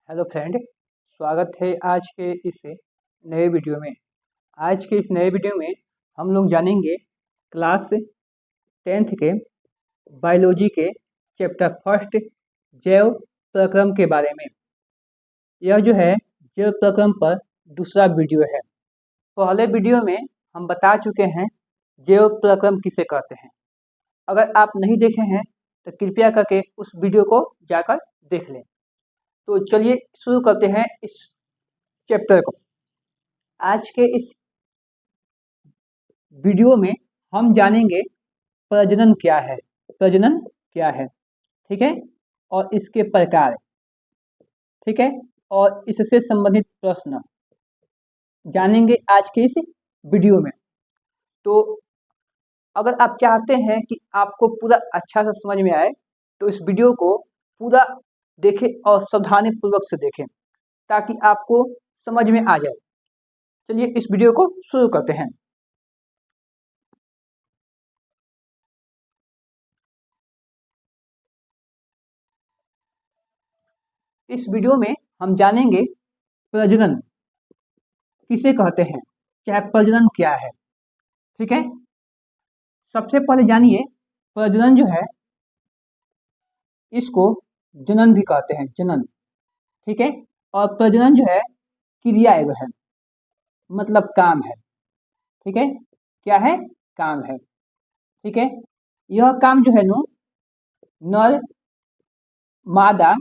Hello friend, स्वागत है आज के इस नए वीडियो में। आज के इस नए वीडियो में हम लोग जानेंगे क्लास 10th के बायोलॉजी के चैप्टर फर्स्ट जैव प्रक्रम के बारे में। यह जो है जैव प्रक्रम पर दूसरा वीडियो है। पहले वीडियो में हम बता चुके हैं जैव प्रक्रम किसे कहते हैं। अगर आप नहीं देखे हैं तो कृपया करके उस वीडियो को जाकर देख लें। तो चलिए शुरू करते हैं इस चैप्टर को। आज के इस वीडियो में हम जानेंगे प्रजनन क्या है, प्रजनन क्या है, ठीक है, और इसके प्रकार, ठीक है, और इससे संबंधित प्रश्न जानेंगे आज के इस वीडियो में। तो अगर आप चाहते हैं कि आपको पूरा अच्छा से समझ में आए तो इस वीडियो को पूरा देखें और सावधानी पूर्वक से देखें ताकि आपको समझ में आ जाए। चलिए इस वीडियो को शुरू करते हैं। इस वीडियो में हम जानेंगे प्रजनन किसे कहते हैं, चाहे प्रजनन क्या है, ठीक है। सबसे पहले जानिए प्रजनन जो है इसको जनन भी कहते हैं, जनन, ठीक है। और प्रजनन जो है क्रिया एवं है, मतलब काम है, ठीक है। क्या है? काम है, ठीक है। यह काम जो है नर मादा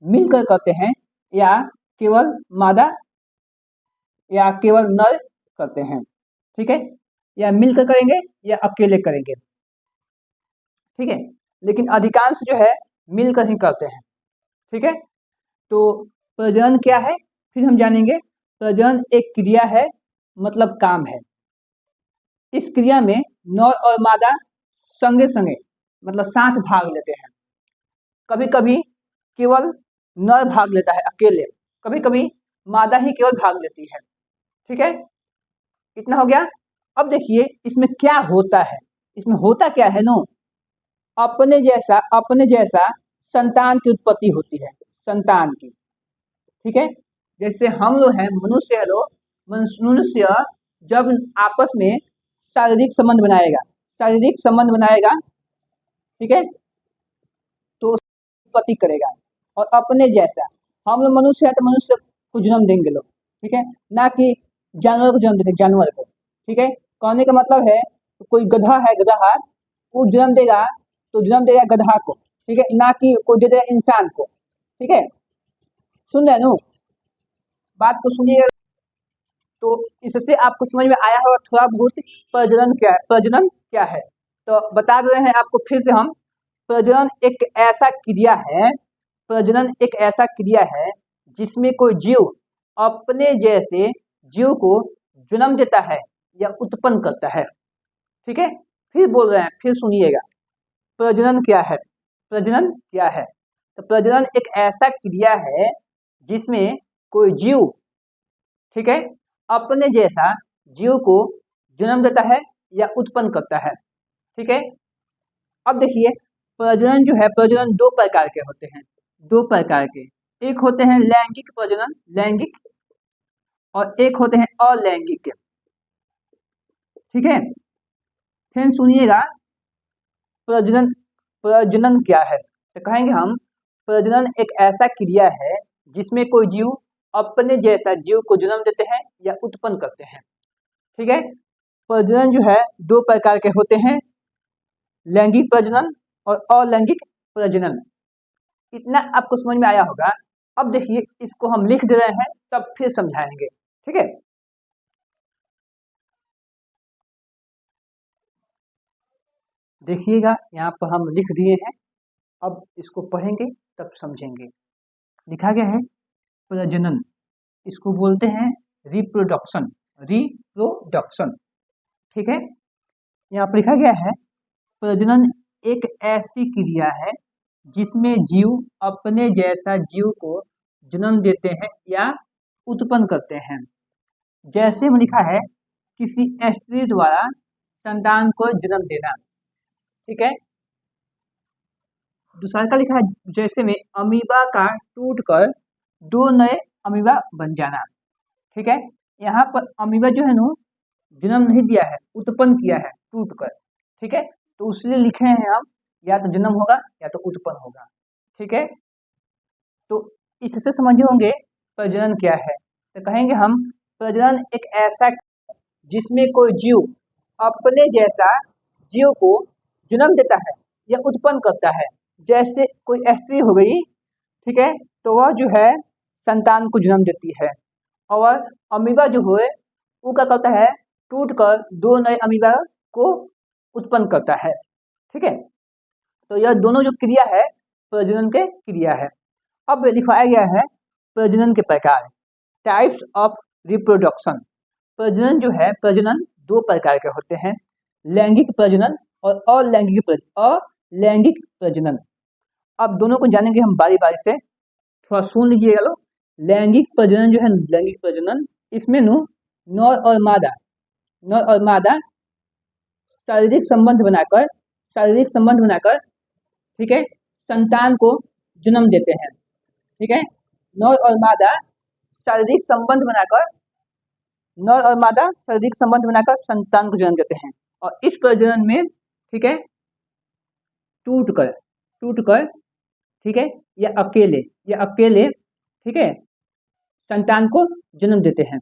मिलकर करते हैं या केवल मादा या केवल नर करते हैं, ठीक है, या मिलकर करेंगे या अकेले करेंगे, ठीक है। लेकिन अधिकांश जो है मिलकर ही करते हैं, ठीक है। तो प्रजनन क्या है फिर हम जानेंगे। प्रजनन एक क्रिया है, मतलब काम है। इस क्रिया में नर और मादा संगे संगे मतलब साथ भाग लेते हैं। कभी कभी केवल नर भाग लेता है अकेले, कभी कभी मादा ही केवल भाग लेती है, ठीक है। इतना हो गया। अब देखिए इसमें क्या होता है, इसमें होता क्या है अपने जैसा संतान की उत्पत्ति होती है, संतान की, ठीक है। जैसे हम लोग हैं मनुष्य है लोग, मनुष्य जब आपस में शारीरिक संबंध बनाएगा, शारीरिक संबंध बनाएगा, ठीक है, तो उत्पत्ति करेगा। और अपने जैसा हम लोग मनुष्य है तो मनुष्य को जन्म देंगे लोग, ठीक है, ना कि जानवर को जन्म देंगे, जानवर को, ठीक है। कहने का मतलब है कोई गधा है, गधा वो जन्म देगा तो जन्म देगा गधा को, ठीक है, ना कि कोई दे देगा इंसान को, ठीक है। सुन रहे नु, बात को सुनिएगा। तो इससे आपको समझ में आया होगा थोड़ा बहुत प्रजनन क्या है, प्रजनन क्या है। तो बता रहे हैं आपको फिर से हम। प्रजनन एक ऐसा क्रिया है, प्रजनन एक ऐसा क्रिया है जिसमें कोई जीव अपने जैसे जीव को जन्म देता है या उत्पन्न करता है, ठीक है। फिर बोल रहे हैं, फिर सुनिएगा प्रजनन क्या है, प्रजनन क्या है। तो प्रजनन एक ऐसा क्रिया है जिसमें कोई जीव, ठीक है, अपने जैसा जीव को जन्म देता है या उत्पन्न करता है, ठीक है। अब देखिए प्रजनन जो है, प्रजनन दो प्रकार के होते हैं, दो प्रकार के। एक होते हैं लैंगिक प्रजनन, लैंगिक, और एक होते हैं अलैंगिक, ठीक है। फिर सुनिएगा प्रजनन, प्रजनन क्या है। तो कहेंगे हम प्रजनन एक ऐसा क्रिया है जिसमें कोई जीव अपने जैसा जीव को जन्म देते हैं या उत्पन्न करते हैं, ठीक है। प्रजनन जो है दो प्रकार के होते हैं, लैंगिक प्रजनन और अलैंगिक प्रजनन। इतना आपको समझ में आया होगा। अब देखिए इसको हम लिख दे रहे हैं तब फिर समझाएंगे, ठीक है। देखिएगा यहाँ पर हम लिख दिए हैं, अब इसको पढ़ेंगे तब समझेंगे। लिखा गया है प्रजनन, इसको बोलते हैं रिप्रोडक्शन, रिप्रोडक्शन, ठीक है। यहाँ पर लिखा गया है प्रजनन एक ऐसी क्रिया है जिसमें जीव अपने जैसा जीव को जन्म देते हैं या उत्पन्न करते हैं। जैसे में लिखा है किसी स्त्री द्वारा संतान को जन्म देना, ठीक है। दूसरा का लिखा है जैसे में अमीबा का टूटकर दो नए अमीबा बन जाना। ठीक है, यहाँ पर अमीबा जो है ना जन्म नहीं दिया है, उत्पन्न किया है टूट कर। ठीक है, तो इसलिए लिखे हैं हम, या तो जन्म होगा या तो उत्पन्न होगा। ठीक है, तो इससे समझे होंगे प्रजनन क्या है। तो कहेंगे हम, प्रजनन एक ऐसा जिसमें कोई जीव अपने जैसा जीव को जन्म देता है या उत्पन्न करता है। जैसे कोई स्त्री हो गई, ठीक है, तो वह जो है संतान को जन्म देती है, और अमीबा जो है वो क्या करता है, टूट कर दो नए अमीबा को उत्पन्न करता है। ठीक है, तो यह दोनों जो क्रिया है प्रजनन के क्रिया है। अब लिखवाया गया है प्रजनन के प्रकार, टाइप्स ऑफ रिप्रोडक्शन। प्रजनन जो है, प्रजनन दो प्रकार के होते हैं, लैंगिक प्रजनन और अलैंगिक प्रजनन। अब दोनों को जानेंगे हम बारी बारी से, थोड़ा सुन लीजिएगा लो। लैंगिक प्रजनन जो है, लैंगिक प्रजनन, इसमें नर और मादा शारीरिक संबंध बनाकर ठीक है संतान को जन्म देते हैं। ठीक है, नर और मादा शारीरिक संबंध बनाकर संतान को जन्म देते हैं, और इस प्रजनन में ठीक है टूट कर ठीक है या अकेले ठीक है संतान को जन्म देते हैं,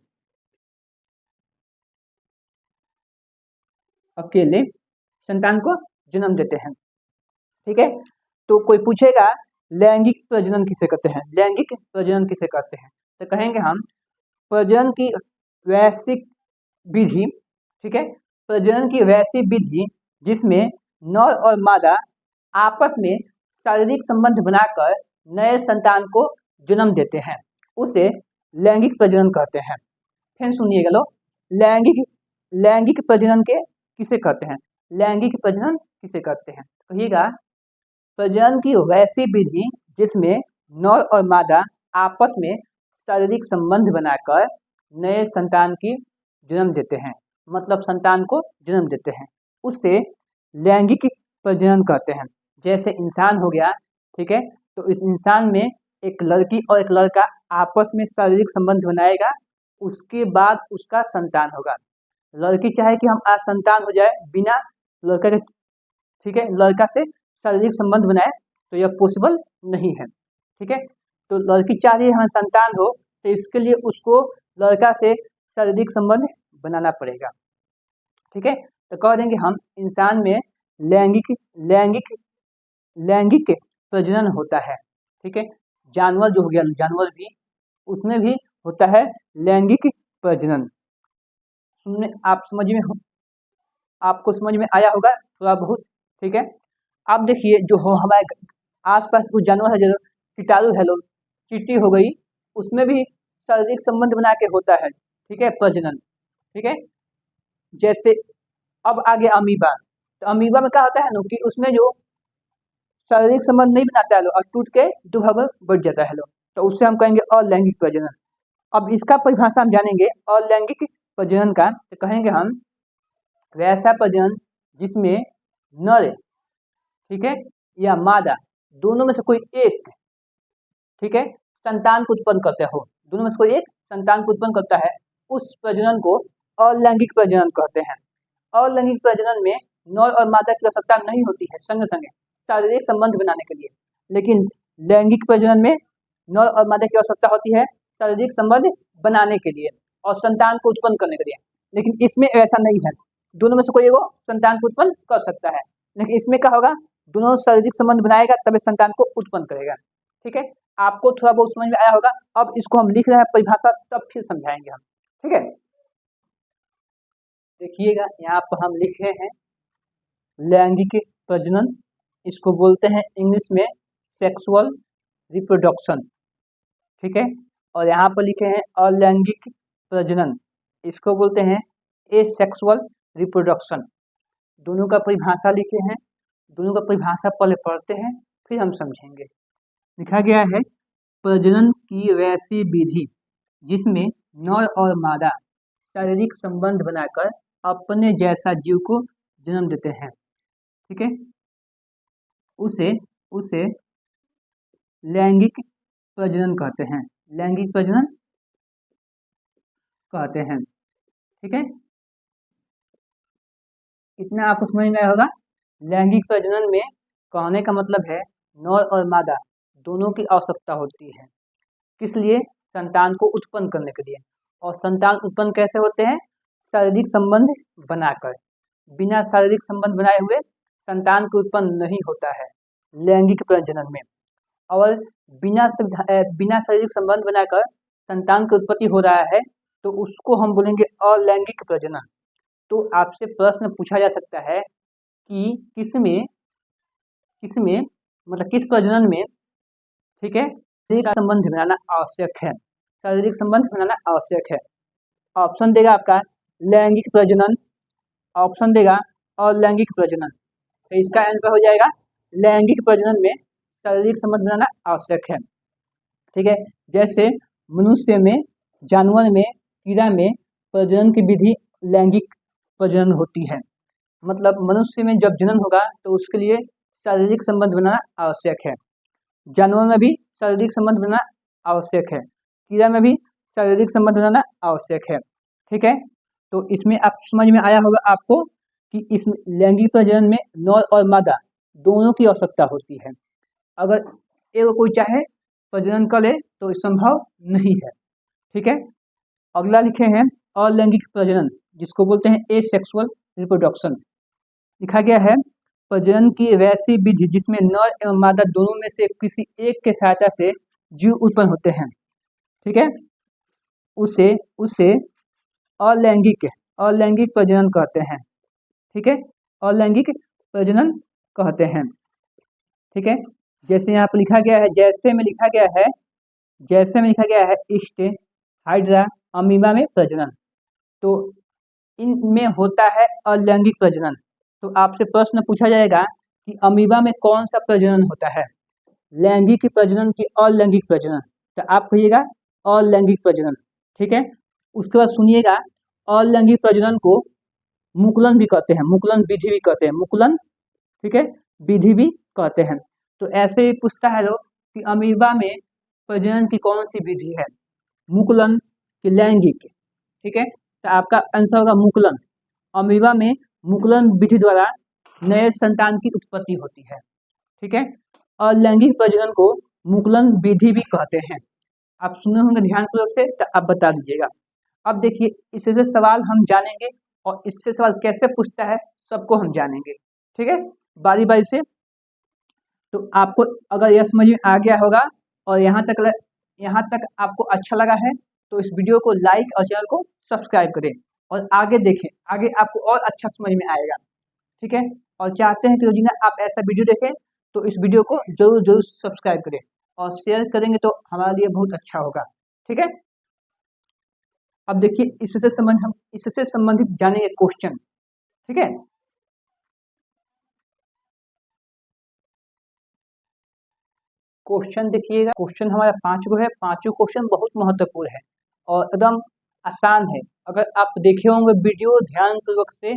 अकेले संतान को जन्म देते हैं। ठीक है, तो कोई पूछेगा लैंगिक प्रजनन किसे कहते हैं, लैंगिक प्रजनन किसे कहते हैं, तो कहेंगे हम, प्रजनन की वैश्विक विधि, ठीक है, प्रजनन की वैश्विक विधि जिसमें नर और मादा आपस में शारीरिक संबंध बनाकर नए संतान को जन्म देते हैं, उसे लैंगिक प्रजनन कहते हैं। फिर सुनिएगा लो, लैंगिक प्रजनन के किसे कहते हैं, लैंगिक प्रजनन किसे कहते हैं, कहिएगा, प्रजनन की वैसी विधि जिसमें नर और मादा आपस में शारीरिक संबंध बनाकर नए संतान की जन्म देते हैं, मतलब संतान को जन्म देते हैं, उससे लैंगिक प्रजनन कहते हैं। जैसे इंसान हो गया, ठीक है, तो इस इंसान में एक लड़की और एक लड़का आपस में शारीरिक संबंध बनाएगा, उसके बाद उसका संतान होगा। लड़की चाहे कि हम आज संतान हो जाए बिना लड़का के, ठीक है, लड़का से शारीरिक संबंध बनाए, तो यह पॉसिबल नहीं है। ठीक है, तो लड़की चाह रही है हमें संतान हो, तो इसके लिए उसको लड़का से शारीरिक संबंध बनाना पड़ेगा। ठीक है, तो कह देंगे हम, इंसान में लैंगिक प्रजनन होता है। ठीक है, जानवर जो हो गया, जानवर भी, उसमें भी होता है लैंगिक प्रजनन। आपको समझ में आया होगा थोड़ा बहुत। ठीक है, आप देखिए जो हो हमारे आसपास कुछ जानवर है, जैसे कीटाणु है, लो चींटी हो गई, उसमें भी शारीरिक संबंध बना के होता है। ठीक है, प्रजनन। ठीक है, जैसे अब आगे अमीबा, तो अमीबा में क्या होता है ना कि उसमें जो शारीरिक संबंध नहीं बनाता है लो, और टूट के दो भाग में बढ़ जाता है लो, तो उससे हम कहेंगे अलैंगिक प्रजनन। अब इसका परिभाषा हम जानेंगे अलैंगिक प्रजनन का, तो कहेंगे हम, वैसा प्रजनन जिसमें नर, ठीक है, या मादा दोनों में से कोई एक, ठीक है, संतान को उत्पन्न करते हो, दोनों में से कोई एक संतान को उत्पन्न करता है, उस प्रजनन को अलैंगिक प्रजनन कहते हैं। अलैंगिक प्रजनन में नर और मादा की आवश्यकता नहीं होती है संग संग शारीरिक संबंध बनाने के लिए, लेकिन लैंगिक प्रजनन में नर और मादा की आवश्यकता होती है शारीरिक संबंध बनाने के लिए और संतान को उत्पन्न करने के लिए। लेकिन इसमें ऐसा नहीं है, दोनों में से कोई वो संतान को उत्पन्न कर सकता है, लेकिन इसमें क्या होगा, दोनों शारीरिक संबंध बनाएगा तब संतान को उत्पन्न करेगा। ठीक है, आपको थोड़ा बहुत समझ में आया होगा। अब इसको हम लिख रहे हैं परिभाषा, तब फिर समझाएंगे हम। ठीक है, देखिएगा यहाँ पर हम लिखे हैं लैंगिक प्रजनन, इसको बोलते हैं इंग्लिश में सेक्सुअल रिप्रोडक्शन। ठीक है, और यहाँ पर लिखे हैं अलैंगिक प्रजनन, इसको बोलते हैं एसेक्सुअल रिप्रोडक्शन। दोनों का परिभाषा लिखे हैं, दोनों का परिभाषा पहले पढ़ते हैं फिर हम समझेंगे। लिखा गया है, प्रजनन की वैसी विधि जिसमें नर और मादा शारीरिक संबंध बनाकर अपने जैसा जीव को जन्म देते हैं, ठीक है, उसे लैंगिक प्रजनन कहते हैं। लैंगिक प्रजनन कहते हैं। ठीक है, इतना आपको समझ में आया होगा। लैंगिक प्रजनन में कहने का मतलब है नर और मादा दोनों की आवश्यकता होती है। किस लिए? संतान को उत्पन्न करने के लिए। और संतान उत्पन्न कैसे होते हैं? शारीरिक संबंध बनाकर। बिना शारीरिक संबंध बनाए हुए संतान को उत्पन्न नहीं होता है लैंगिक प्रजनन में। और बिना शारीरिक संबंध बनाकर संतान की उत्पत्ति हो रहा है तो उसको हम बोलेंगे अलैंगिक प्रजनन। तो आपसे प्रश्न पूछा जा सकता है कि किसमें मतलब किस प्रजनन में, ठीक है, शारीरिक संबंध बनाना आवश्यक है, शारीरिक संबंध बनाना आवश्यक है। ऑप्शन देगा आपका लैंगिक प्रजनन, ऑप्शन देगा अलैंगिक प्रजनन। तो इसका आंसर हो जाएगा लैंगिक प्रजनन में शारीरिक संबंध बनाना आवश्यक है। ठीक है, जैसे मनुष्य में, जानवर में, कीड़ा में प्रजनन की विधि लैंगिक प्रजनन होती है। मतलब मनुष्य में जब जनन होगा तो उसके लिए शारीरिक संबंध बनाना आवश्यक है। जानवर में भी शारीरिक संबंध बनाना आवश्यक है, कीड़ा में भी शारीरिक संबंध बनाना आवश्यक है। ठीक है, तो इसमें आप समझ में आया होगा आपको कि इस लैंगिक प्रजनन में नर और मादा दोनों की आवश्यकता होती है। अगर एक कोई चाहे प्रजनन कर ले तो संभव नहीं है। ठीक है, अगला लिखे हैं अलैंगिक प्रजनन, जिसको बोलते हैं एसेक्सुअल रिप्रोडक्शन। लिखा गया है प्रजनन की वैसी विधि जिसमें नर एवं मादा दोनों में से किसी एक के सहायता से जीव उत्पन्न होते हैं। ठीक है, उसे अलैंगिक प्रजनन कहते हैं। ठीक है, अलैंगिक प्रजनन कहते हैं। ठीक है, जैसे यहाँ पर लिखा गया है, जैसे में लिखा गया है ईस्ट, हाइड्रा, अमीबा में प्रजनन। तो इनमें होता है अलैंगिक प्रजनन। तो आपसे प्रश्न पूछा जाएगा कि अमीबा में कौन सा प्रजनन होता है, लैंगिक प्रजनन की अलैंगिक प्रजनन? तो आप कहिएगा अलैंगिक प्रजनन। ठीक है, उसके बाद सुनिएगा अलैंगिक प्रजनन को मुकुलन भी कहते हैं, मुकुलन विधि भी कहते हैं, मुकुलन, ठीक है, विधि भी कहते हैं। तो ऐसे ही पूछता है लोग कि अमीबा में प्रजनन की कौन सी विधि है, मुकुलन की लैंगिक? ठीक है, तो आपका आंसर होगा मुकुलन। अमीबा में मुकुलन विधि द्वारा नए संतान की उत्पत्ति होती है। ठीक है, अलैंगिक प्रजनन को मुकुलन विधि भी कहते हैं। आप सुने होंगे ध्यानपूर्वक से, तो आप बता दीजिएगा। अब देखिए, इससे सवाल हम जानेंगे और इससे सवाल कैसे पूछता है सबको हम जानेंगे। ठीक है, बारी बारी से। तो आपको अगर यह समझ में आ गया होगा और यहाँ तक आपको अच्छा लगा है तो इस वीडियो को लाइक और चैनल को सब्सक्राइब करें और आगे देखें, आगे आपको और अच्छा समझ में आएगा। ठीक है, और चाहते हैं कि रोजीना आप ऐसा वीडियो देखें तो इस वीडियो को जरूर सब्सक्राइब करें और शेयर करेंगे तो हमारे लिए बहुत अच्छा होगा। ठीक है, अब देखिए इससे संबंधित जानेंगे क्वेश्चन। ठीक है, क्वेश्चन देखिएगा, क्वेश्चन हमारा 5 गो है। 5 क्वेश्चन बहुत महत्वपूर्ण है और एकदम आसान है। अगर आप देखे होंगे वीडियो ध्यानपूर्वक से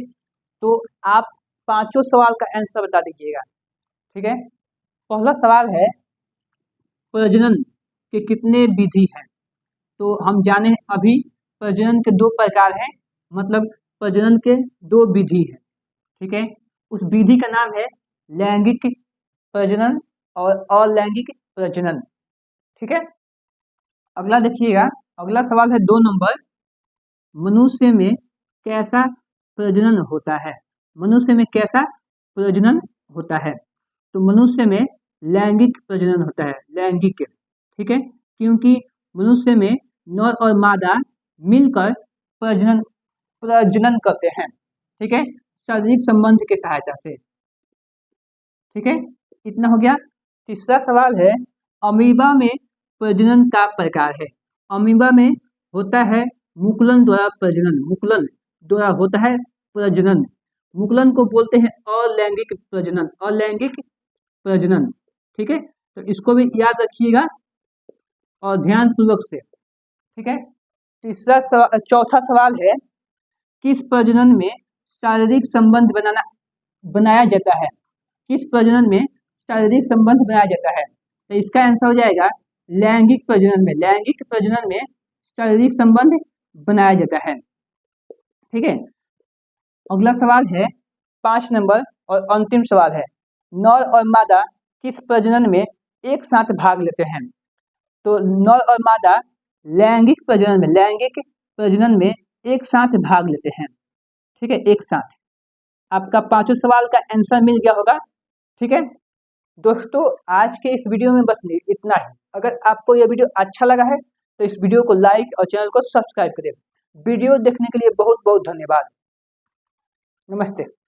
तो आप 5 सवाल का आंसर बता दीजिएगा। ठीक है, पहला सवाल है प्रजनन के कितने विधि हैं? तो हम जाने अभी प्रजनन के 2 प्रकार हैं, मतलब प्रजनन के 2 विधि हैं। ठीक है, उस विधि का नाम है लैंगिक प्रजनन और अलैंगिक प्रजनन। ठीक है, अगला देखिएगा, अगला सवाल है 2 नंबर, मनुष्य में कैसा प्रजनन होता है? मनुष्य में कैसा प्रजनन होता है? तो मनुष्य में लैंगिक प्रजनन होता है, लैंगिक। ठीक है, क्योंकि मनुष्य में नर और मादा मिलकर प्रजनन करते हैं। ठीक है, शारीरिक संबंध के सहायता से। ठीक है, इतना हो गया। तीसरा सवाल है अमीबा में प्रजनन का प्रकार है। अमीबा में होता है मुकुलन द्वारा प्रजनन, मुकुलन द्वारा होता है प्रजनन। मुकुलन को बोलते हैं अलैंगिक प्रजनन, अलैंगिक प्रजनन। ठीक है, तो इसको भी याद रखिएगा और ध्यान पूर्वक से। ठीक है, चौथा सवाल है किस प्रजनन में शारीरिक संबंध बनाया जाता है? किस प्रजनन में शारीरिक संबंध बनाया जाता है? तो इसका आंसर हो जाएगा लैंगिक प्रजनन में शारीरिक संबंध बनाया जाता है। ठीक है, अगला सवाल है 5 नंबर और अंतिम सवाल है, नर और मादा किस प्रजनन में एक साथ भाग लेते हैं? तो नर और मादा लैंगिक प्रजनन में एक साथ भाग लेते हैं। ठीक है, एक साथ। आपका 5 सवाल का आंसर मिल गया होगा। ठीक है दोस्तों, आज के इस वीडियो में बस इतना ही। अगर आपको यह वीडियो अच्छा लगा है तो इस वीडियो को लाइक और चैनल को सब्सक्राइब करें। वीडियो देखने के लिए बहुत बहुत धन्यवाद। नमस्ते।